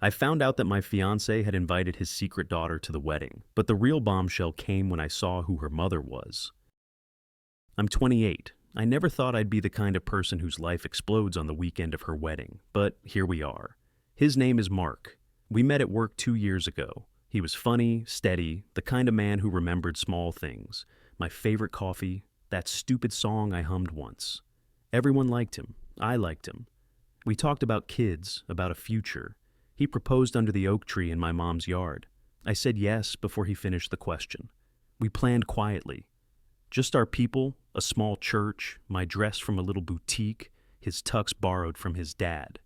I found out that my fiancé had invited his secret daughter to the wedding, but the real bombshell came when I saw who her mother was. I'm 28. I never thought I'd be the kind of person whose life explodes on the weekend of her wedding, but here we are. His name is Mark. We met at work 2 years ago. He was funny, steady, the kind of man who remembered small things. My favorite coffee, that stupid song I hummed once. Everyone liked him. I liked him. We talked about kids, about a future. He proposed under the oak tree in my mom's yard. I said yes before he finished the question. We planned quietly. Just our people, a small church, my dress from a little boutique, his tux borrowed from his dad.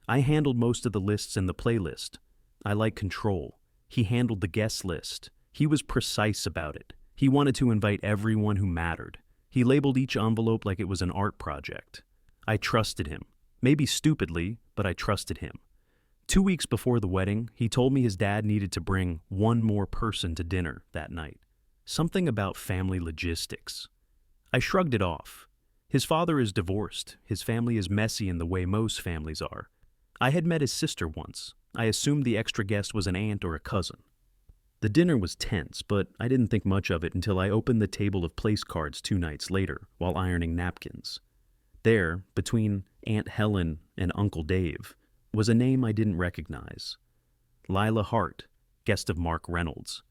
I handled most of the lists and the playlist. I like control. He handled the guest list. He was precise about it. He wanted to invite everyone who mattered. He labeled each envelope like it was an art project. I trusted him. Maybe stupidly, but I trusted him. 2 weeks before the wedding, he told me his dad needed to bring one more person to dinner that night. Something about family logistics. I shrugged it off. His father is divorced. His family is messy in the way most families are. I had met his sister once. I assumed the extra guest was an aunt or a cousin. The dinner was tense, but I didn't think much of it until I opened the table of place cards 2 nights later while ironing napkins. There, between Aunt Helen and Uncle Dave, was a name I didn't recognize. Lila Hart, guest of Mark Reynolds.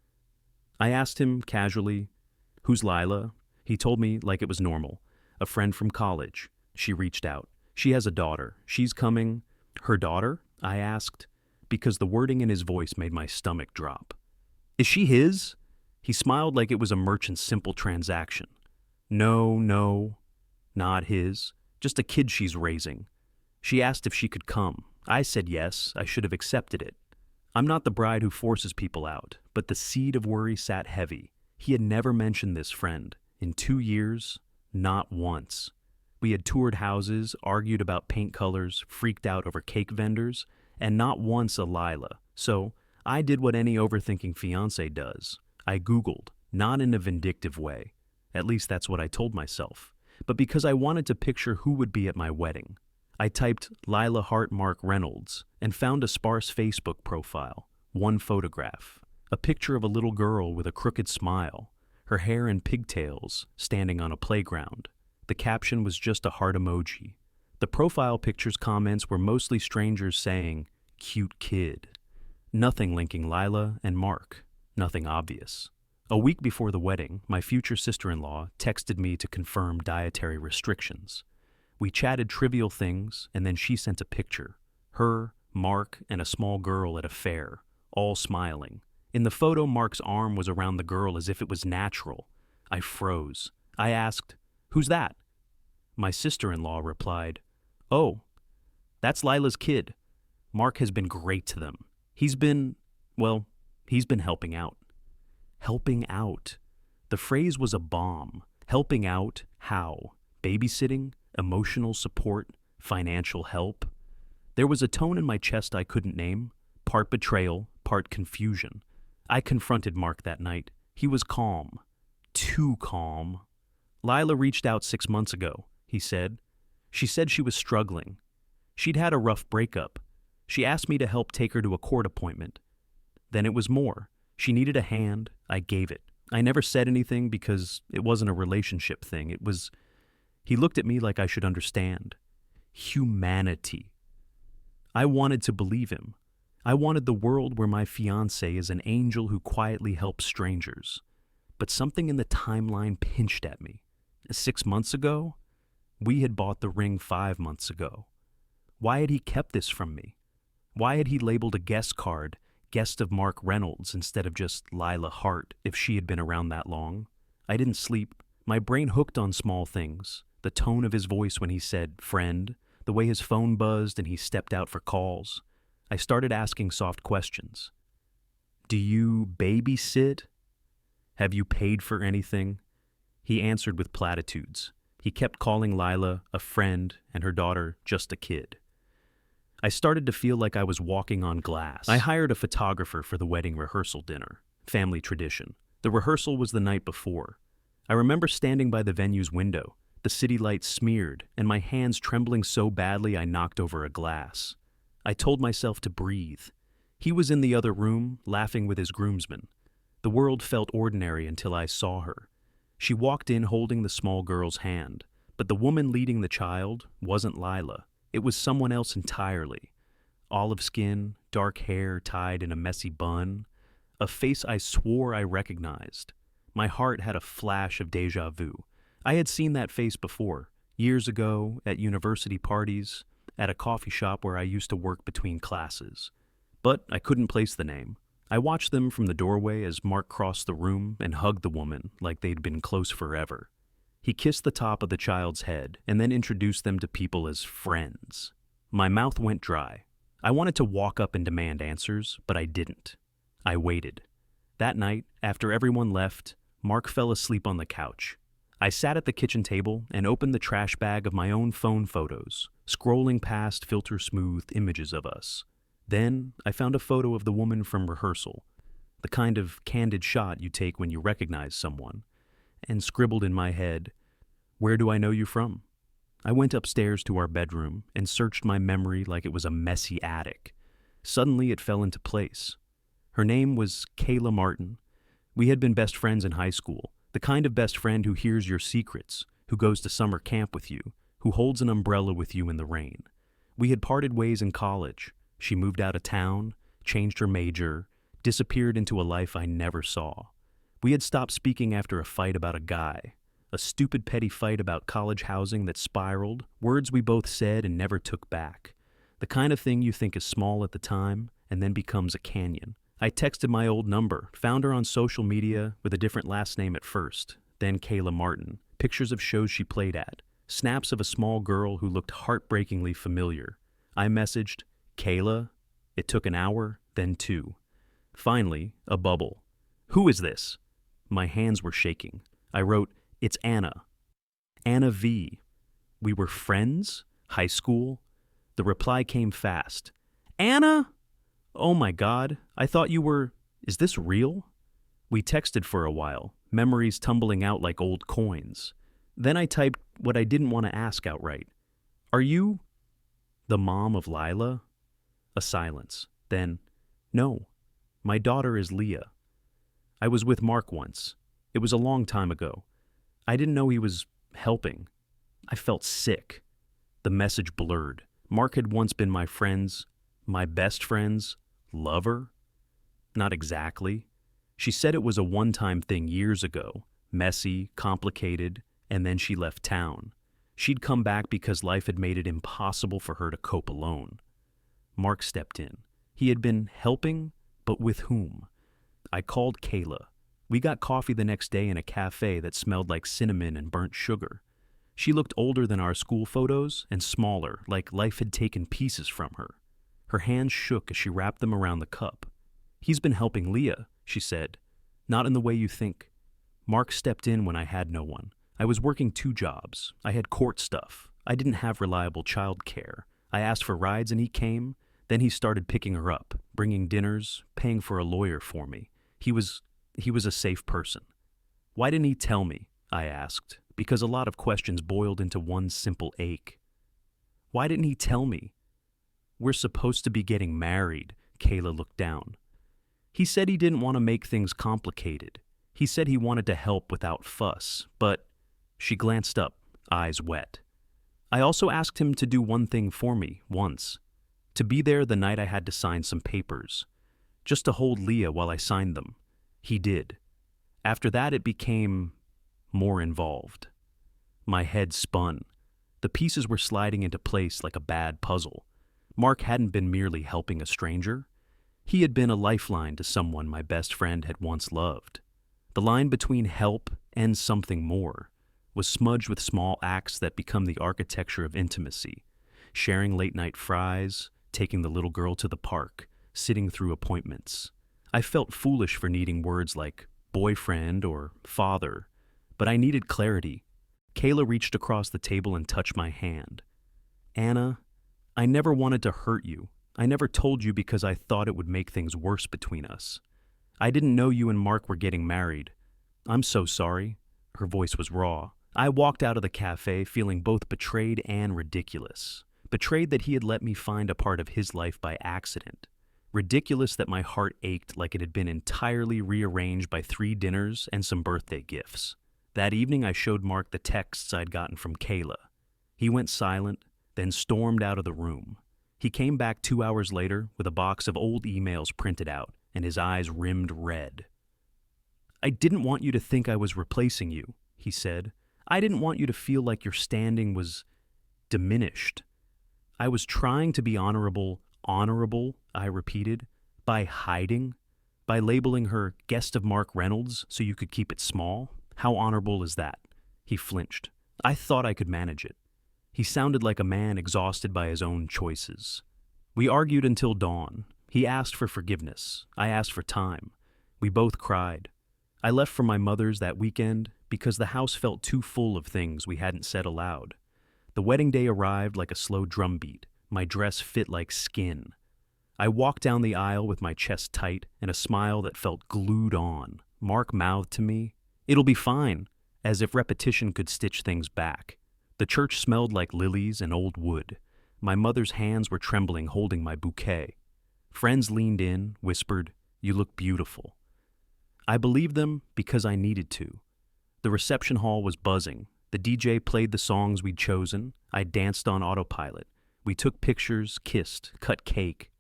I asked him casually, "Who's Lila?" He told me like it was normal. A friend from college. She reached out. She has a daughter. She's coming. Her daughter? I asked, because the wording in his voice made my stomach drop. Is she his? He smiled like it was a merchant's simple transaction. No, not his. Just a kid she's raising. She asked if she could come. I said yes, I should have accepted it. I'm not the bride who forces people out, but the seed of worry sat heavy. He had never mentioned this friend. In 2 years, not once. We had toured houses, argued about paint colors, freaked out over cake vendors, and not once a Lila. So I did what any overthinking fiancé does. I Googled, not in a vindictive way. At least that's what I told myself. But because I wanted to picture who would be at my wedding. I typed Lila Hart Mark Reynolds and found a sparse Facebook profile, one photograph, a picture of a little girl with a crooked smile, her hair in pigtails, standing on a playground. The caption was just a heart emoji. The profile picture's comments were mostly strangers saying, "Cute kid." Nothing linking Lila and Mark, nothing obvious. A week before the wedding, my future sister-in-law texted me to confirm dietary restrictions. We chatted trivial things, and then she sent a picture. Her, Mark, and a small girl at a fair, all smiling. In the photo, Mark's arm was around the girl as if it was natural. I froze. I asked, "Who's that?" My sister-in-law replied, "Oh, that's Lila's kid. Mark has been great to them. He's been helping out." Helping out. The phrase was a bomb. Helping out, how? Babysitting? Emotional support? Financial help? There was a tone in my chest I couldn't name, part betrayal, part confusion. I confronted Mark that night. He was calm. Too calm. "Lila reached out 6 months ago," he said. "She said she was struggling. She'd had a rough breakup. She asked me to help take her to a court appointment. Then it was more. She needed a hand. I gave it. I never said anything because it wasn't a relationship thing. It was..." He looked at me like I should understand. Humanity. I wanted to believe him. I wanted the world where my fiancé is an angel who quietly helps strangers. But something in the timeline pinched at me. 6 months ago? We had bought the ring 5 months ago. Why had he kept this from me? Why had he labeled a guest card, guest of Mark Reynolds, instead of just Lila Hart, if she had been around that long? I didn't sleep. My brain hooked on small things. The tone of his voice when he said, "friend," the way his phone buzzed and he stepped out for calls. I started asking soft questions. "Do you babysit? Have you paid for anything?" He answered with platitudes. He kept calling Lila a friend and her daughter just a kid. I started to feel like I was walking on glass. I hired a photographer for the wedding rehearsal dinner, family tradition. The rehearsal was the night before. I remember standing by the venue's window, the city lights smeared, and my hands trembling so badly I knocked over a glass. I told myself to breathe. He was in the other room, laughing with his groomsmen. The world felt ordinary until I saw her. She walked in holding the small girl's hand, but the woman leading the child wasn't Lila. It was someone else entirely. Olive skin, dark hair tied in a messy bun, a face I swore I recognized. My heart had a flash of déjà vu. I had seen that face before, years ago, at university parties, at a coffee shop where I used to work between classes. But I couldn't place the name. I watched them from the doorway as Mark crossed the room and hugged the woman like they'd been close forever. He kissed the top of the child's head and then introduced them to people as friends. My mouth went dry. I wanted to walk up and demand answers, but I didn't. I waited. That night, after everyone left, Mark fell asleep on the couch. I sat at the kitchen table and opened the trash bag of my own phone photos, scrolling past filter-smooth images of us. Then I found a photo of the woman from rehearsal, the kind of candid shot you take when you recognize someone, and scribbled in my head, "Where do I know you from?" I went upstairs to our bedroom and searched my memory like it was a messy attic. Suddenly it fell into place. Her name was Kayla Martin. We had been best friends in high school, the kind of best friend who hears your secrets, who goes to summer camp with you, who holds an umbrella with you in the rain. We had parted ways in college. She moved out of town, changed her major, disappeared into a life I never saw. We had stopped speaking after a fight about a guy, a stupid petty fight about college housing that spiraled, words we both said and never took back. The kind of thing you think is small at the time and then becomes a canyon. I texted my old number, found her on social media with a different last name at first, then Kayla Martin, pictures of shows she played at, snaps of a small girl who looked heartbreakingly familiar. I messaged, "Kayla?" It took an hour, then two. Finally, a bubble. "Who is this?" My hands were shaking. I wrote, "It's Anna. Anna V. We were friends? High school?" The reply came fast. "Anna? Oh my God, I thought you were... Is this real?" We texted for a while, memories tumbling out like old coins. Then I typed what I didn't want to ask outright. "Are you the mom of Lila?" A silence. Then, "No, my daughter is Leah. I was with Mark once. It was a long time ago. I didn't know he was helping." I felt sick. The message blurred. Mark had once been my best friend's lover? Not exactly. She said it was a one-time thing years ago, messy, complicated, and then she left town. She'd come back because life had made it impossible for her to cope alone. Mark stepped in. He had been helping, but with whom? I called Kayla. We got coffee the next day in a cafe that smelled like cinnamon and burnt sugar. She looked older than our school photos and smaller, like life had taken pieces from her. Her hands shook as she wrapped them around the cup. "He's been helping Leah," she said. "Not in the way you think." Mark stepped in when I had no one. I was working 2 jobs. I had court stuff. I didn't have reliable child care. I asked for rides and he came. Then he started picking her up, bringing dinners, paying for a lawyer for me. He was a safe person. "Why didn't he tell me?" I asked, because a lot of questions boiled into one simple ache. "Why didn't he tell me?" "We're supposed to be getting married," Kayla looked down. "He said he didn't want to make things complicated. He said he wanted to help without fuss, but..." She glanced up, eyes wet. "I also asked him to do one thing for me, once. To be there the night I had to sign some papers. Just to hold Leah while I signed them. He did. After that it became more involved." My head spun. The pieces were sliding into place like a bad puzzle. Mark hadn't been merely helping a stranger. He had been a lifeline to someone my best friend had once loved. The line between help and something more was smudged with small acts that become the architecture of intimacy. Sharing late-night fries, taking the little girl to the park, sitting through appointments. I felt foolish for needing words like boyfriend or father, but I needed clarity. Kayla reached across the table and touched my hand. "Anna, I never wanted to hurt you. I never told you because I thought it would make things worse between us. I didn't know you and Mark were getting married. I'm so sorry." Her voice was raw. I walked out of the cafe feeling both betrayed and ridiculous. Betrayed that he had let me find a part of his life by accident. Ridiculous that my heart ached like it had been entirely rearranged by 3 dinners and some birthday gifts. That evening I showed Mark the texts I'd gotten from Kayla. He went silent, then stormed out of the room. He came back 2 hours later with a box of old emails printed out, and his eyes rimmed red. "I didn't want you to think I was replacing you," he said. "I didn't want you to feel like your standing was diminished. I was trying to be honorable, I repeated, by hiding, by labeling her guest of Mark Reynolds so you could keep it small. How honorable is that?" He flinched. I thought I could manage it. He sounded like a man exhausted by his own choices. We argued until dawn. He asked for forgiveness. I asked for time. We both cried. I left for my mother's that weekend because the house felt too full of things we hadn't said aloud. The wedding day arrived like a slow drumbeat. My dress fit like skin. I walked down the aisle with my chest tight and a smile that felt glued on. Mark mouthed to me, "It'll be fine," as if repetition could stitch things back. The church smelled like lilies and old wood. My mother's hands were trembling, holding my bouquet. Friends leaned in, whispered, "You look beautiful." I believed them because I needed to. The reception hall was buzzing. The DJ played the songs we'd chosen. I danced on autopilot. We took pictures, kissed, cut cake.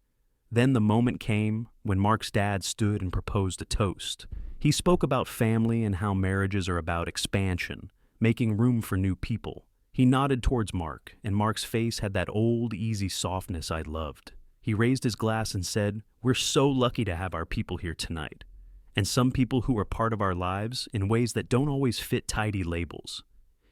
Then the moment came when Mark's dad stood and proposed a toast. He spoke about family and how marriages are about expansion, making room for new people. He nodded towards Mark, and Mark's face had that old, easy softness I loved. He raised his glass and said, "We're so lucky to have our people here tonight, and some people who are part of our lives in ways that don't always fit tidy labels."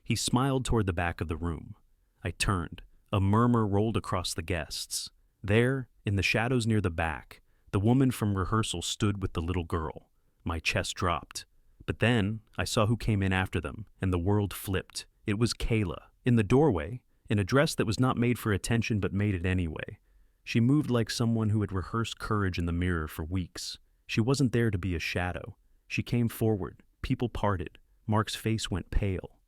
He smiled toward the back of the room. I turned. A murmur rolled across the guests. There, in the shadows near the back, the woman from rehearsal stood with the little girl. My chest dropped. But then, I saw who came in after them, and the world flipped. It was Kayla. In the doorway, in a dress that was not made for attention but made it anyway. She moved like someone who had rehearsed courage in the mirror for weeks. She wasn't there to be a shadow. She came forward. People parted. Mark's face went pale.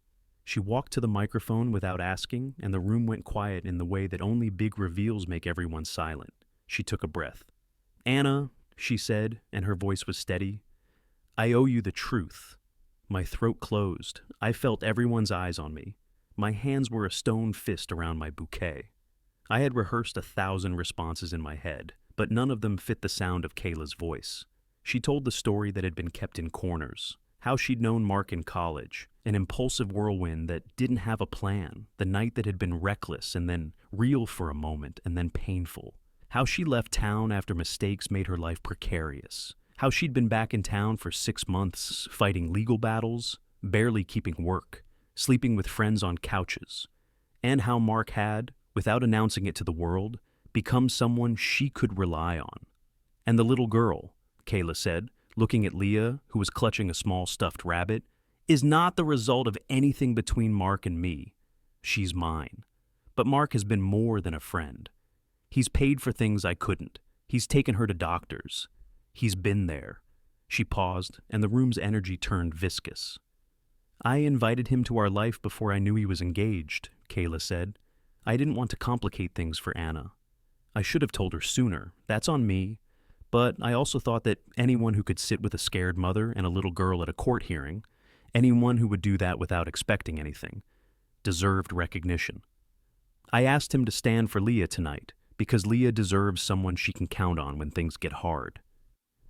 She walked to the microphone without asking, and the room went quiet in the way that only big reveals make everyone silent. She took a breath. "Anna," she said, and her voice was steady, "I owe you the truth." My throat closed. I felt everyone's eyes on me. My hands were a stone fist around my bouquet. I had rehearsed 1,000 responses in my head, but none of them fit the sound of Kayla's voice. She told the story that had been kept in corners, how she'd known Mark in college, an impulsive whirlwind that didn't have a plan, the night that had been reckless and then real for a moment and then painful, how she left town after mistakes made her life precarious, how she'd been back in town for 6 months fighting legal battles, barely keeping work, sleeping with friends on couches, and how Mark had, without announcing it to the world, become someone she could rely on. "And the little girl," Kayla said, looking at Leah, who was clutching a small stuffed rabbit, "is not the result of anything between Mark and me. She's mine. But Mark has been more than a friend. He's paid for things I couldn't. He's taken her to doctors. He's been there." She paused, and the room's energy turned viscous. "I invited him to our life before I knew he was engaged," Kayla said. "I didn't want to complicate things for Anna. I should have told her sooner. That's on me. But I also thought that anyone who could sit with a scared mother and a little girl at a court hearing, anyone who would do that without expecting anything, deserved recognition. I asked him to stand for Leah tonight, because Leah deserves someone she can count on when things get hard."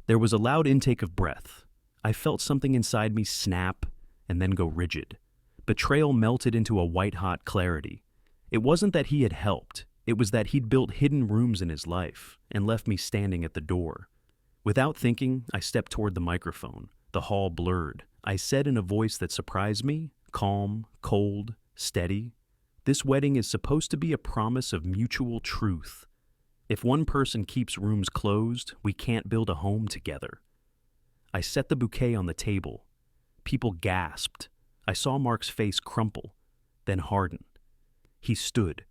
There was a loud intake of breath. I felt something inside me snap and then go rigid. Betrayal melted into a white-hot clarity. It wasn't that he had helped. It was that he'd built hidden rooms in his life and left me standing at the door. Without thinking, I stepped toward the microphone. The hall blurred. I said in a voice that surprised me, calm, cold, steady, "This wedding is supposed to be a promise of mutual truth. If one person keeps rooms closed, we can't build a home together." I set the bouquet on the table. People gasped. I saw Mark's face crumple, then harden. He stood.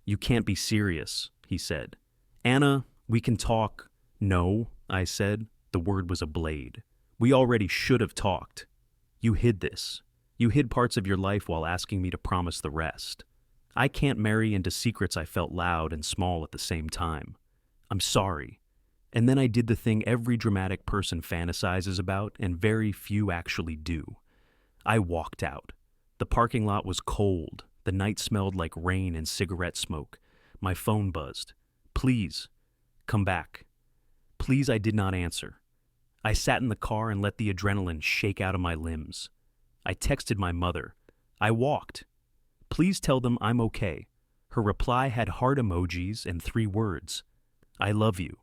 "You can't be serious," he said. "Anna, we can talk." "No," I said. The word was a blade. "We already should have talked. You hid this. You hid parts of your life while asking me to promise the rest. I can't marry into secrets I felt loud and small at the same time. I'm sorry." And then I did the thing every dramatic person fantasizes about and very few actually do. I walked out. The parking lot was cold. The night smelled like rain and cigarette smoke. My phone buzzed. Please, come back. Please, I did not answer. I sat in the car and let the adrenaline shake out of my limbs. I texted my mother. I walked. Please tell them I'm okay. Her reply had heart emojis and 3 words. I love you.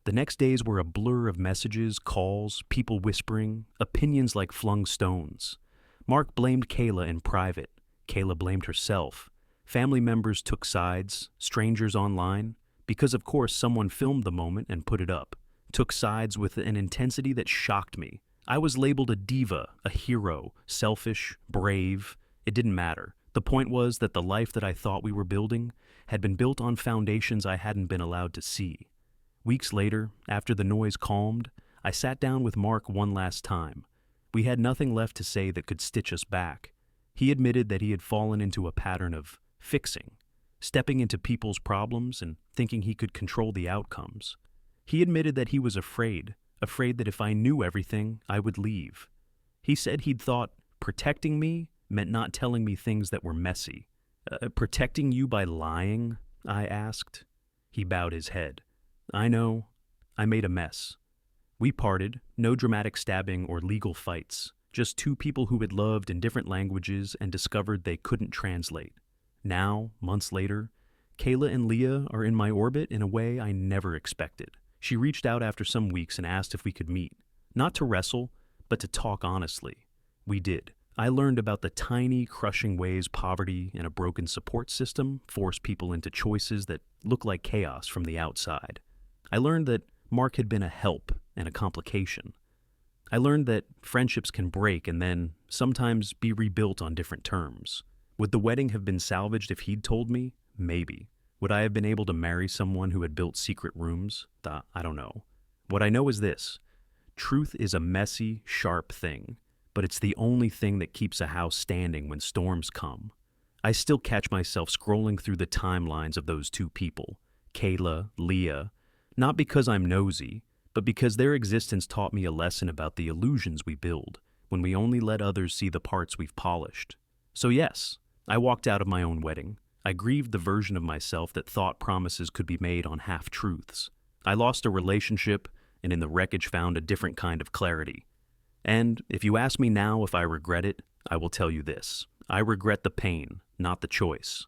The next days were a blur of messages, calls, people whispering, opinions like flung stones. Mark blamed Kayla in private. Kayla blamed herself. Family members took sides, strangers online, because of course someone filmed the moment and put it up, took sides with an intensity that shocked me. I was labeled a diva, a hero, selfish, brave. It didn't matter. The point was that the life that I thought we were building had been built on foundations I hadn't been allowed to see. Weeks later, after the noise calmed, I sat down with Mark one last time. We had nothing left to say that could stitch us back. He admitted that he had fallen into a pattern of fixing, stepping into people's problems and thinking he could control the outcomes. He admitted that he was afraid that if I knew everything, I would leave. He said he'd thought protecting me meant not telling me things that were messy. Protecting you by lying? I asked. He bowed his head. I know. I made a mess. We parted, no dramatic stabbing or legal fights, just 2 people who had loved in different languages and discovered they couldn't translate. Now, months later, Kayla and Leah are in my orbit in a way I never expected. She reached out after some weeks and asked if we could meet, not to wrestle, but to talk honestly. We did. I learned about the tiny, crushing ways poverty and a broken support system force people into choices that look like chaos from the outside. I learned that Mark had been a help and a complication. I learned that friendships can break and then sometimes be rebuilt on different terms. Would the wedding have been salvaged if he'd told me? Maybe. Would I have been able to marry someone who had built secret rooms? I don't know. What I know is this. Truth is a messy, sharp thing, but it's the only thing that keeps a house standing when storms come. I still catch myself scrolling through the timelines of those 2 people, Kayla, Leah, not because I'm nosy, but because their existence taught me a lesson about the illusions we build when we only let others see the parts we've polished. So yes, I walked out of my own wedding. I grieved the version of myself that thought promises could be made on half-truths. I lost a relationship, and in the wreckage found a different kind of clarity. And if you ask me now if I regret it, I will tell you this. I regret the pain, not the choice.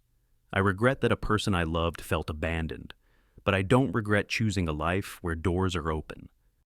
I regret that a person I loved felt abandoned, but I don't regret choosing a life where doors are open.